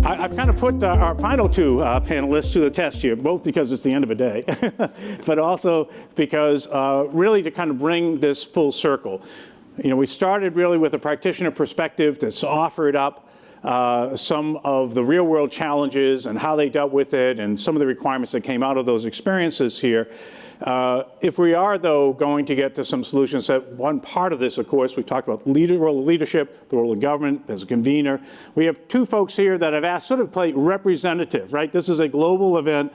I've kind of put our final two panelists to the test here, both because it's the end of a day, but also because really to kind of bring this full circle. You know, we started really with a practitioner perspective that's offered up some of the real world challenges and how they dealt with it and some of the requirements that came out of those experiences here. If we are, though, going to get to some solutions, that one part of this, of course, we talked about the role of leadership, the role of government as a convener. We have two folks here that I've asked sort of play representative, right? This is a global event.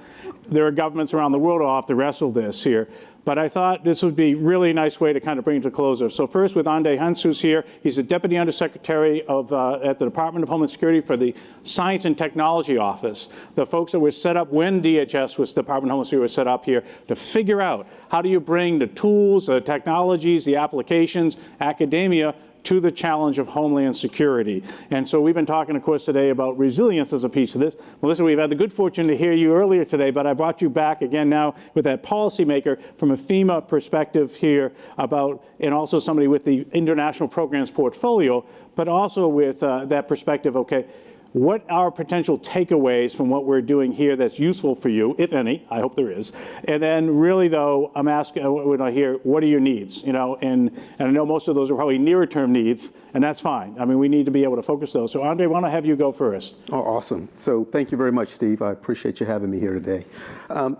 There are governments around the world off the rest of this here. But I thought this would be really a nice way to kind of bring it to a closer. So first with André Hentz, who's here. He's the Deputy Undersecretary of, at the Department of Homeland Security for the Science and Technology Office. The folks that were set up when DHS was, the Department of Homeland Security was set up here to figure out how do you bring the tools, the technologies, the applications, academia, to the challenge of Homeland Security. And so we've been talking, of course, today about resilience as a piece of this. Melissa, we've had the good fortune to hear you earlier today, but I brought you back again now with that policymaker from a FEMA perspective here about, and also somebody with the international programs portfolio, but also with that perspective, okay, what are potential takeaways from what we're doing here that's useful for you, if any? I hope there is. And then really, though, I'm asking, when I hear, what are your needs? You know, and I know most of those are probably nearer term needs, and that's fine. I mean, we need to be able to focus those. So André, why don't I have you go first? Oh, awesome. So thank you very much, Steve. I appreciate you having me here today.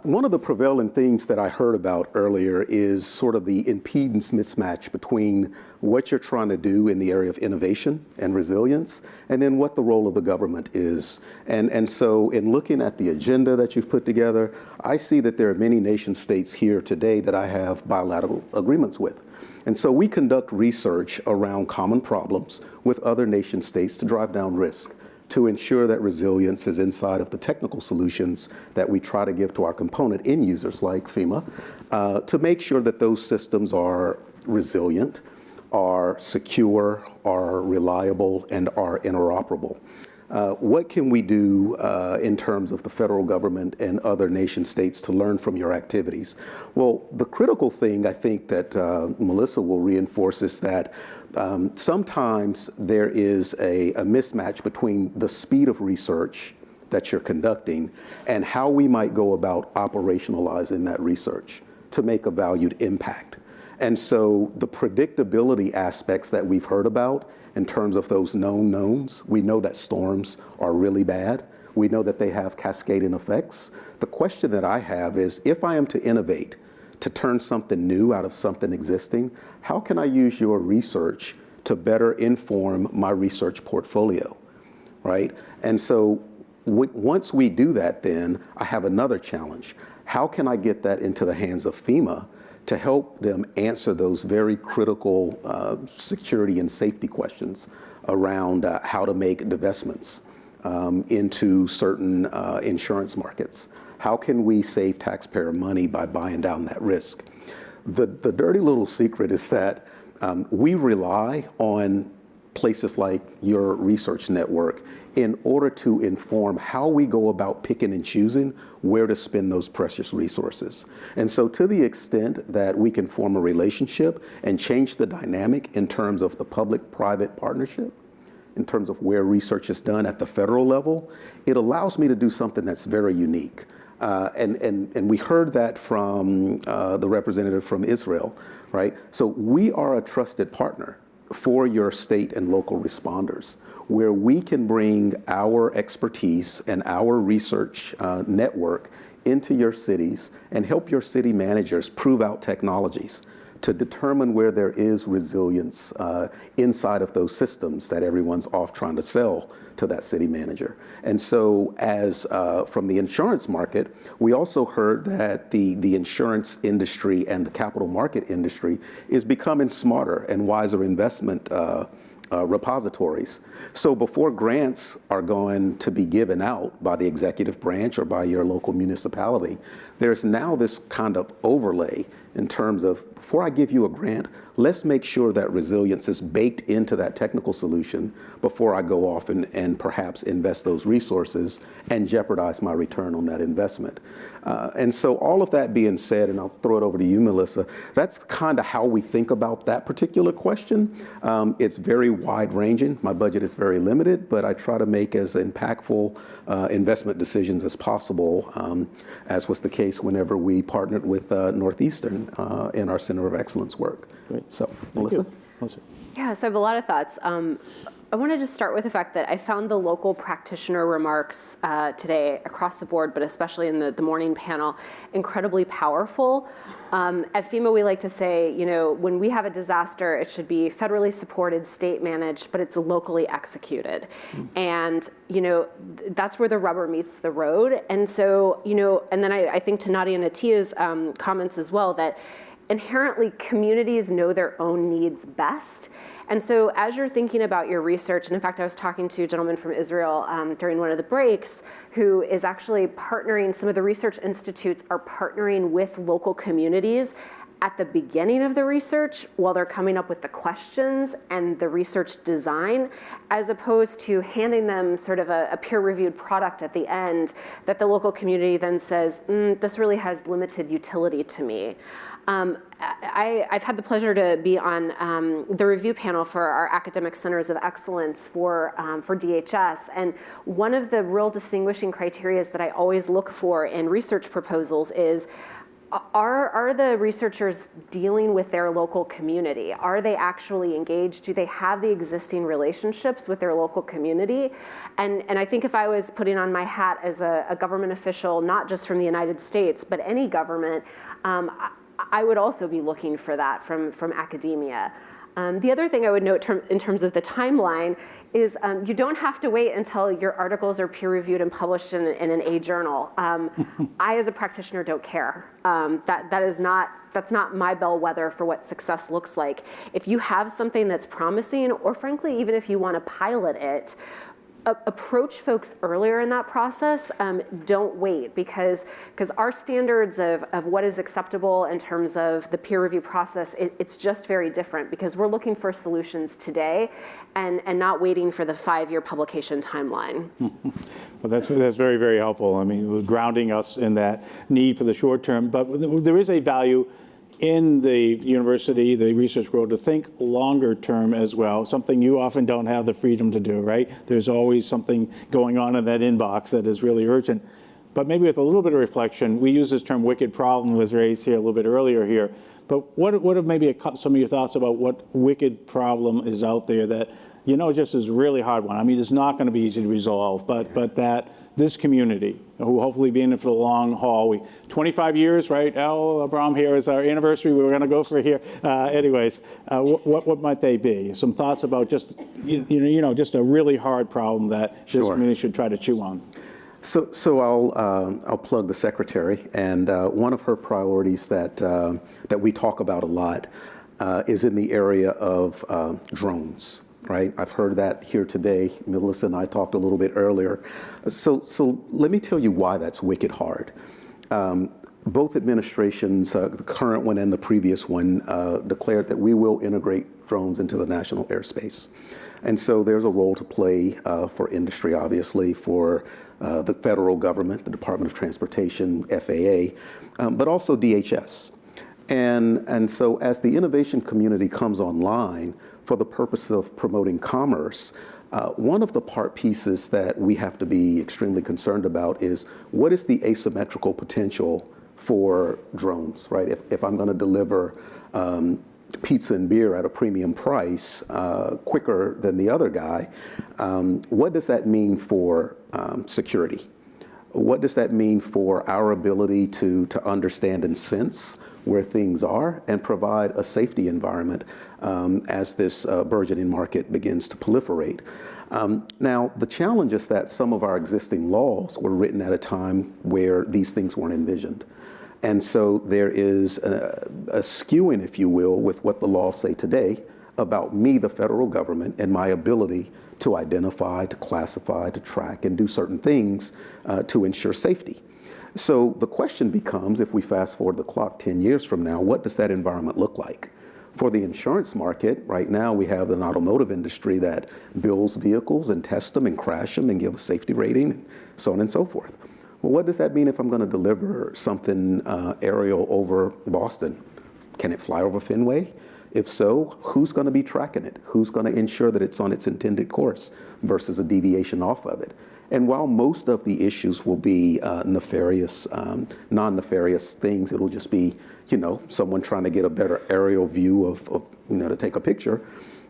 One of the prevailing things that I heard about earlier is sort of the impedance mismatch between what you're trying to do in the area of innovation and resilience, and then what the role of the government is. And so in looking at the agenda that you've put together, I see that there are many nation states here today that I have bilateral agreements with. And so we conduct research around common problems with other nation states to drive down risk, to ensure that resilience is inside of the technical solutions that we try to give to our component end users like FEMA, to make sure that those systems are resilient, are secure, are reliable, and are interoperable. What can we do in terms of the federal government and other nation states to learn from your activities? Well, the critical thing I think that Melissa will reinforce is that sometimes there is a mismatch between the speed of research that you're conducting and how we might go about operationalizing that research to make a valued impact. And so the predictability aspects that we've heard about in terms of those known knowns, we know that storms are really bad. We know that they have cascading effects. The question that I have is, if I am to innovate, to turn something new out of something existing, how can I use your research to better inform my research portfolio, right? And so once we do that, then I have another challenge. How can I get that into the hands of FEMA to help them answer those very critical security and safety questions around how to make divestments into certain insurance markets? How can we save taxpayer money by buying down that risk? The dirty little secret is that we rely on places like your research network in order to inform how we go about picking and choosing where to spend those precious resources. And so to the extent that we can form a relationship and change the dynamic in terms of the public-private partnership, in terms of where research is done at the federal level, it allows me to do something that's very unique. And we heard that from the representative from Israel, right? So we are a trusted partner for your state and local responders, where we can bring our expertise and our research network into your cities and help your city managers prove out technologies to determine where there is resilience inside of those systems that everyone's off trying to sell to that city manager. And so as from the insurance market, we also heard that the insurance industry and the capital market industry is becoming smarter and wiser investment repositories. So before grants are going to be given out by the executive branch or by your local municipality, there's now this kind of overlay in terms of, before I give you a grant, let's make sure that resilience is baked into that technical solution before I go off and perhaps invest those resources and jeopardize my return on that investment. And so all of that being said, and I'll throw it over to you, Melissa, that's kind of how we think about that particular question. It's very wide-ranging. My budget is very limited, but I try to make as impactful investment decisions as possible, as was the case whenever we partnered with Northeastern in our Center of Excellence work. Great. So, Melissa? Yeah, so I have a lot of thoughts. I wanted to start with the fact that I found the local practitioner remarks today across the board, but especially in the morning panel, incredibly powerful. At FEMA, we like to say, when we have a disaster, it should be federally supported, state managed, but it's locally executed. And, that's where the rubber meets the road. And so, and then I think to Nadia and Atiya's comments as well, that inherently communities know their own needs best. And so as you're thinking about your research, and in fact, I was talking to a gentleman from Israel during one of the breaks who is actually partnering, some of the research institutes are partnering with local communities at the beginning of the research while they're coming up with the questions and the research design, as opposed to handing them sort of a peer-reviewed product at the end that the local community then says, this really has limited utility to me. I've had the pleasure to be on the review panel for our academic centers of excellence for DHS, and one of the real distinguishing criteria that I always look for in research proposals is, are the researchers dealing with their local community? Are they actually engaged? Do they have the existing relationships with their local community? And I think if I was putting on my hat as a government official, not just from the United States, but any government, I would also be looking for that from academia. The other thing I would note in terms of the timeline is you don't have to wait until your articles are peer-reviewed and published in an A journal. I, as a practitioner, don't care. That's not my bellwether for what success looks like. If you have something that's promising, or frankly, even if you want to pilot it, approach folks earlier in that process. Don't wait, because our standards of what is acceptable in terms of the peer review process, it's just very different, because we're looking for solutions today and not waiting for the 5-year publication timeline. Well, that's very, very helpful. I mean, grounding us in that need for the short term, but there is a value in the university, the research world, to think longer term as well, something you often don't have the freedom to do, right? There's always something going on in that inbox that is really urgent. But maybe with a little bit of reflection, we use this term wicked problem was raised here a little bit earlier here. But what are maybe some of your thoughts about what wicked problem is out there that, just is a really hard one? I mean, it's not going to be easy to resolve, but that this community, who hopefully be in it for the long haul, 25 years, right? Al Abram here is our anniversary. We were going to go for here. Anyways, what might they be? Some thoughts about just, just a really hard problem that this community should try to chew on. So I'll plug the secretary, and one of her priorities that we talk about a lot is in the area of drones. Right, I've heard that here today. Melissa and I talked a little bit earlier. So let me tell you why that's wicked hard. Both administrations, the current one and the previous one, declared that we will integrate drones into the national airspace. And so there's a role to play for industry, obviously, for the federal government, the Department of Transportation, FAA, but also DHS. And so as the innovation community comes online for the purpose of promoting commerce, one of the part pieces that we have to be extremely concerned about is what is the asymmetrical potential for drones, right? If I'm going to deliver pizza and beer at a premium price quicker than the other guy, what does that mean for security? What does that mean for our ability to understand and sense where things are and provide a safety environment as this burgeoning market begins to proliferate? Now, the challenge is that some of our existing laws were written at a time where these things weren't envisioned. And so there is a skewing, if you will, with what the laws say today about me, the federal government, and my ability to identify, to classify, to track, and do certain things to ensure safety. So the question becomes, if we fast forward the clock 10 years from now, what does that environment look like? For the insurance market, right now we have an automotive industry that builds vehicles and tests them and crash them and give a safety rating, and so on and so forth. Well, what does that mean if I'm going to deliver something aerial over Boston? Can it fly over Fenway? If so, who's going to be tracking it? Who's going to ensure that it's on its intended course versus a deviation off of it? And while most of the issues will be nefarious, non-nefarious things, it'll just be, someone trying to get a better aerial view of to take a picture.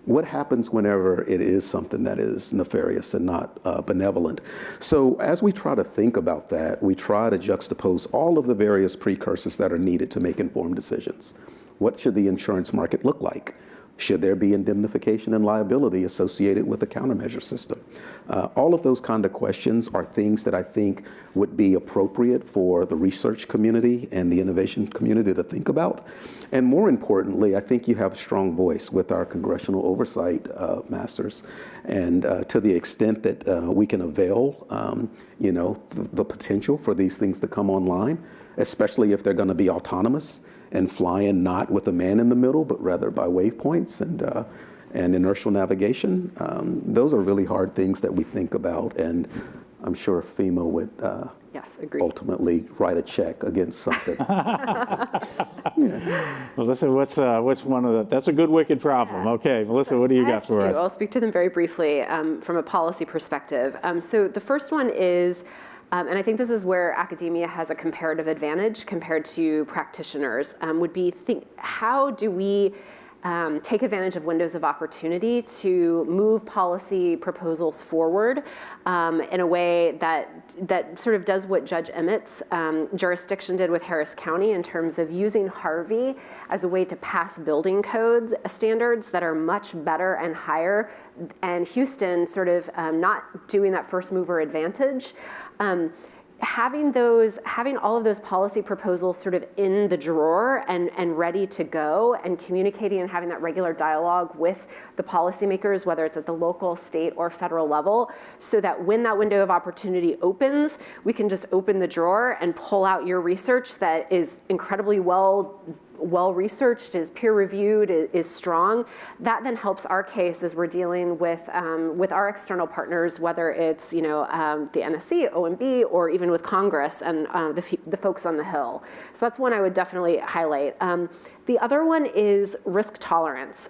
What happens whenever it is something that is nefarious and not benevolent? So as we try to think about that, we try to juxtapose all of the various precursors that are needed to make informed decisions. What should the insurance market look like? Should there be indemnification and liability associated with the countermeasure system? All of those kind of questions are things that I think would be appropriate for the research community and the innovation community to think about. And more importantly, I think you have a strong voice with our congressional oversight masters. And to the extent that we can avail, the potential for these things to come online, especially if they're going to be autonomous and flying not with a man in the middle, but rather by waypoints and inertial navigation. Those are really hard things that we think about, and I'm sure FEMA would Yes, agreed. ultimately write a check against something. Melissa, what's one of the, that's a good wicked problem. Okay, Melissa, what do you got for us? I'll speak to them very briefly from a policy perspective. So the first one is, and I think this is where academia has a comparative advantage compared to practitioners, would be how do we take advantage of windows of opportunity to move policy proposals forward in a way that sort of does what Judge Emmett's jurisdiction did with Harris County in terms of using Harvey as a way to pass building codes standards that are much better and higher, and Houston sort of not doing that first mover advantage. Having all of those policy proposals sort of in the drawer and ready to go, and communicating and having that regular dialogue with the policymakers, whether it's at the local, state, or federal level, so that when that window of opportunity opens, we can just open the drawer and pull out your research that is incredibly well researched, is peer reviewed, is strong. That then helps our case as we're dealing with our external partners, whether it's the NSC, OMB, or even with Congress and the folks on the Hill. So that's one I would definitely highlight. The other one is risk tolerance.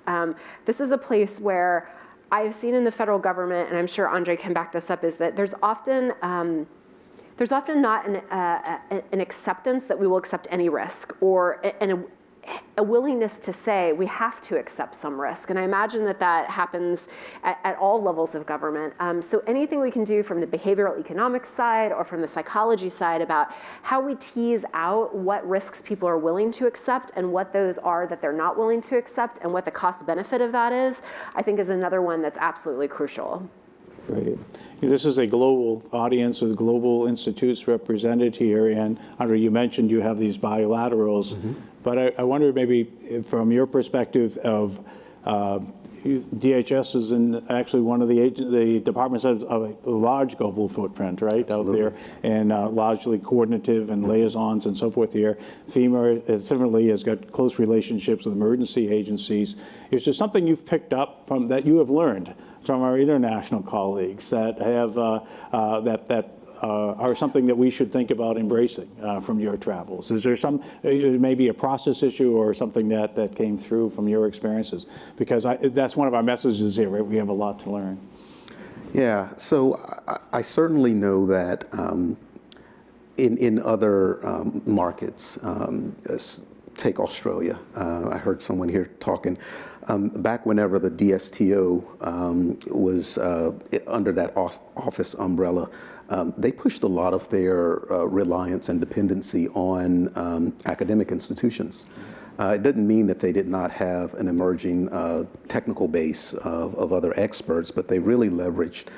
This is a place where I've seen in the federal government, and I'm sure André can back this up, is that there's often not an acceptance that we will accept any risk, or a willingness to say we have to accept some risk. And I imagine that happens at all levels of government. So anything we can do from the behavioral economics side or from the psychology side about how we tease out what risks people are willing to accept and what those are that they're not willing to accept and what the cost benefit of that is, I think is another one that's absolutely crucial. Great. This is a global audience with global institutes represented here, and André, you mentioned you have these bilaterals, but I wonder maybe from your perspective of DHS is actually one of the departments that has a large global footprint, right, Absolutely. out there, and largely coordinative and liaisons and so forth here. FEMA similarly has got close relationships with emergency agencies. Is there something you've picked up from that you have learned from our international colleagues that have are something that we should think about embracing from your travels? Is there maybe a process issue or something that came through from your experiences? Because that's one of our messages here, right? We have a lot to learn. Yeah, so I certainly know that in other markets, take Australia. I heard someone here talking. Back whenever the DSTO was under that office umbrella, they pushed a lot of their reliance and dependency on academic institutions. It didn't mean that they did not have an emerging technical base of other experts, but they really leveraged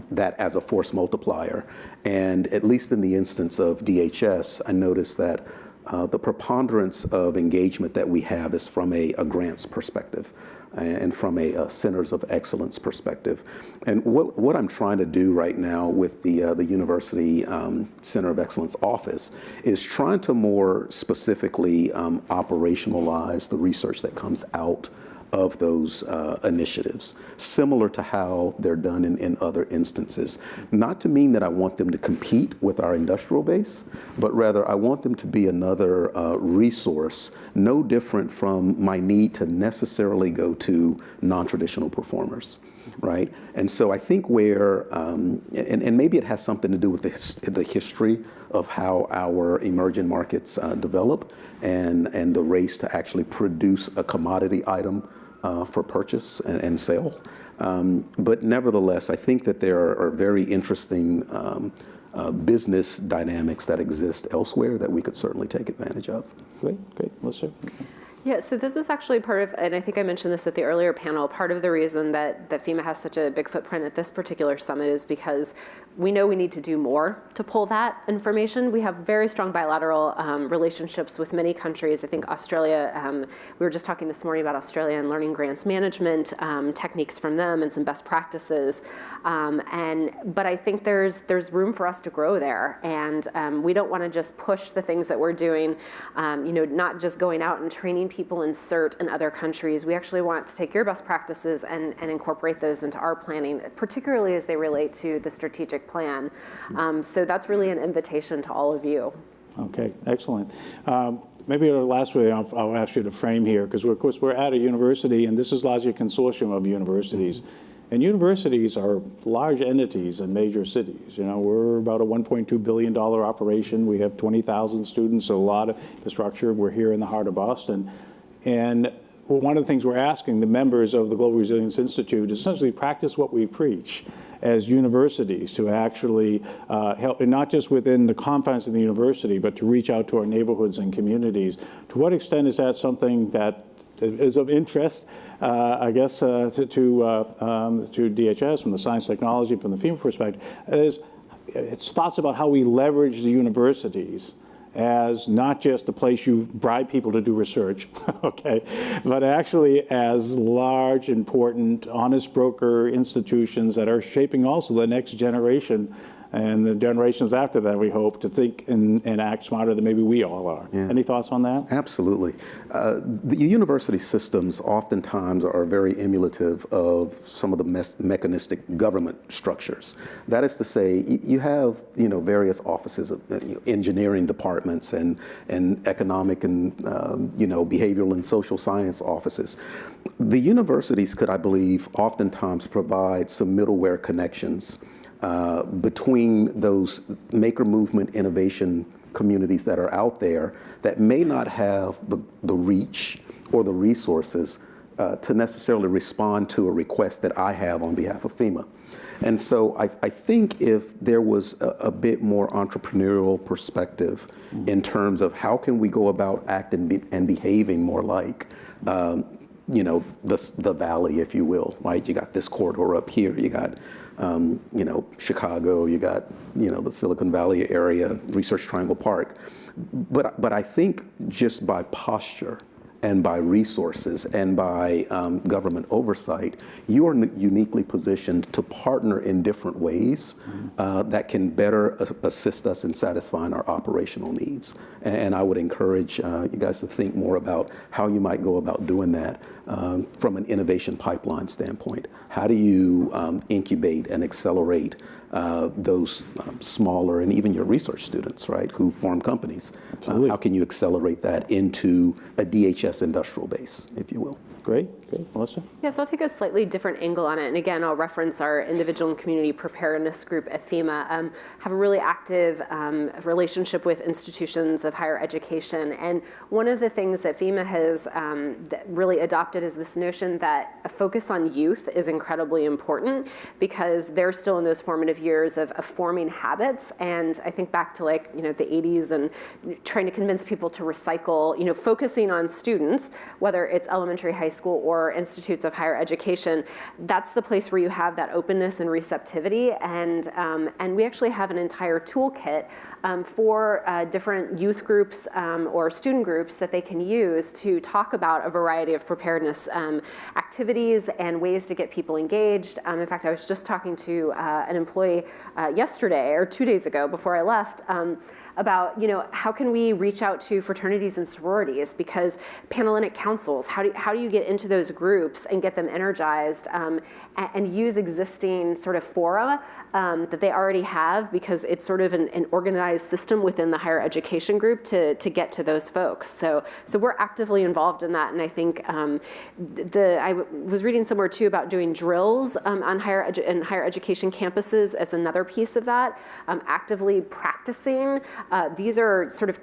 that as a force multiplier. And at least in the instance of DHS, I noticed that the preponderance of engagement that we have is from a grants perspective and from a centers of excellence perspective. And what I'm trying to do right now with the University Center of Excellence office is trying to more specifically operationalize the research that comes out of those initiatives, similar to how they're done in other instances. Not to mean that I want them to compete with our industrial base, but rather I want them to be another resource, no different from my need to necessarily go to non-traditional performers, right? And so I think where, and maybe it has something to do with the history of how our emerging markets develop and the race to actually produce a commodity item for purchase and sale. But nevertheless, I think that there are very interesting business dynamics that exist elsewhere that we could certainly take advantage of. Great, Melissa. Yeah, so this is actually part of, and I think I mentioned this at the earlier panel, part of the reason that FEMA has such a big footprint at this particular summit is because we know we need to do more to pull that information. We have very strong bilateral relationships with many countries. I think Australia, we were just talking this morning about Australia and learning grants management techniques from them and some best practices. But I think there's room for us to grow there. And we don't want to just push the things that we're doing, not just going out and training people in CERT in other countries. We actually want to take your best practices and incorporate those into our planning, particularly as they relate to the strategic plan. So that's really an invitation to all of you. Okay, excellent. Maybe the last way I'll ask you to frame here, because of course we're at a university, and this is largely a consortium of universities. And universities are large entities in major cities. We're about a $1.2 billion operation. We have 20,000 students, so a lot of infrastructure. We're here in the heart of Boston. And one of the things we're asking the members of the Global Resilience Institute is essentially practice what we preach as universities, to actually help, and not just within the confines of the university, but to reach out to our neighborhoods and communities. To what extent is that something that is of interest, I guess, to DHS from the science technology, from the FEMA perspective? It's thoughts about how we leverage the universities as not just a place you bribe people to do research, okay, but actually as large, important, honest broker institutions that are shaping also the next generation and the generations after that, we hope, to think and act smarter than maybe we all are. Yeah. Any thoughts on that? Absolutely. The university systems oftentimes are very emulative of some of the mechanistic government structures. That is to say, you have various offices of engineering departments and economic and behavioral and social science offices. The universities could, I believe, oftentimes provide some middleware connections between those maker movement innovation communities that are out there that may not have the reach or the resources to necessarily respond to a request that I have on behalf of FEMA. And so I think if there was a bit more entrepreneurial perspective in terms of how can we go about acting and behaving more like the valley, if you will, right? You got this corridor up here, you got Chicago, you got, the Silicon Valley area, Research Triangle Park. But I think just by posture and by resources and by government oversight, you are uniquely positioned to partner in different ways that can better assist us in satisfying our operational needs. And I would encourage you guys to think more about how you might go about doing that from an innovation pipeline standpoint. How do you incubate and accelerate those smaller and even your research students, right, who form companies? How can you accelerate that into a DHS industrial base, if you will? Great. Melissa? Yes, I'll take a slightly different angle on it. And again, I'll reference our individual and community preparedness group at FEMA, have a really active relationship with institutions of higher education. And one of the things that FEMA has that really adopted is this notion that a focus on youth is incredibly important because they're still in those formative years of forming habits. And I think back to the 80s and trying to convince people to recycle, focusing on students, whether it's elementary, high school or institutes of higher education, that's the place where you have that openness and receptivity. And we actually have an entire toolkit for different youth groups or student groups that they can use to talk about a variety of preparedness activities and ways to get people engaged. In fact, I was just talking to an employee yesterday or 2 days ago before I left about, how can we reach out to fraternities and sororities, because Panhellenic councils, how do you get into those groups and get them energized and use existing sort of fora that they already have, because it's sort of an organized system within the higher education group to get to those folks. So we're actively involved in that, and I think I was reading somewhere too about doing drills on higher education campuses as another piece of that, actively practicing. These are sort of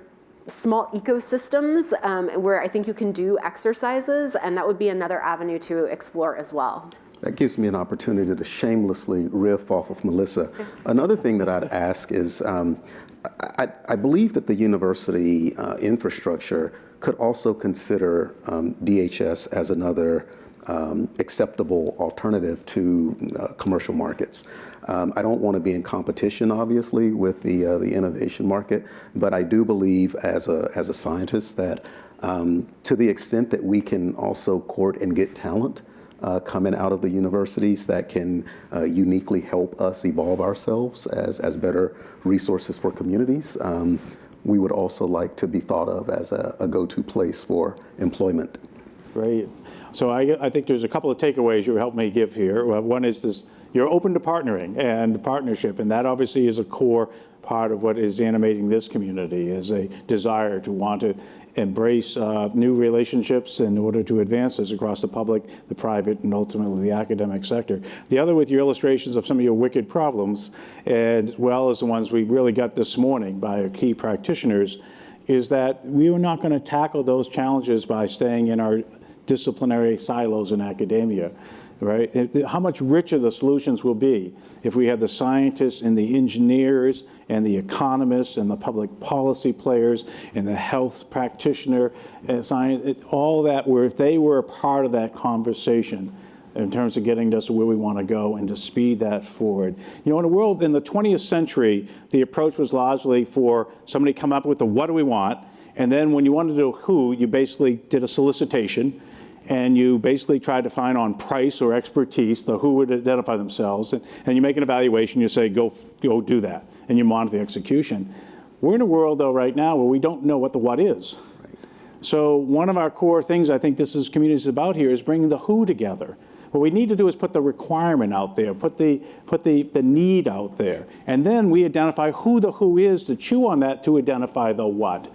small ecosystems where I think you can do exercises, and that would be another avenue to explore as well. That gives me an opportunity to shamelessly riff off of Melissa. Another thing that I'd ask is, I believe that the university infrastructure could also consider DHS as another acceptable alternative to commercial markets. I don't want to be in competition, obviously, with the innovation market, but I do believe as a scientist that to the extent that we can also court and get talent coming out of the universities that can uniquely help us evolve ourselves as better resources for communities, we would also like to be thought of as a go-to place for employment. Great. So I think there's a couple of takeaways you helped me give here. One is this: you're open to partnering and partnership, and that obviously is a core part of what is animating this community, is a desire to want to embrace new relationships in order to advance this across the public, the private, and ultimately the academic sector. The other, with your illustrations of some of your wicked problems, as well as the ones we really got this morning by our key practitioners, is that we are not going to tackle those challenges by staying in our disciplinary silos in academia, right? How much richer the solutions will be if we have the scientists and the engineers and the economists and the public policy players and the health practitioner and science, all that, where if they were a part of that conversation in terms of getting us to where we want to go and to speed that forward. In a world in the 20th century, the approach was largely for somebody to come up with the what do we want, and then when you wanted to do who, you basically did a solicitation, and you basically tried to find on price or expertise the who would identify themselves, and you make an evaluation, you say, go do that, and you monitor the execution. We're in a world, though, right now where we don't know what the what is. Right. So one of our core things I think this community is about here is bringing the who together. What we need to do is put the requirement out there, put the need out there, and then we identify who the who is to chew on that to identify the what.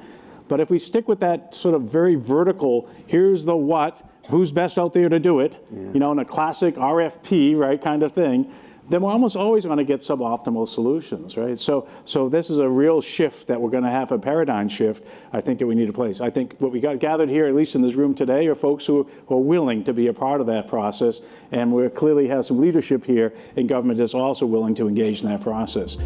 But if we stick with that sort of very vertical, here's the what, who's best out there to do it, in a classic RFP, right, kind of thing, then we're almost always going to get suboptimal solutions, right? So this is a real shift that we're going to have, a paradigm shift, I think, that we need to place. I think what we got gathered here, at least in this room today, are folks who are willing to be a part of that process, and we clearly have some leadership here in government that's also willing to engage in that process.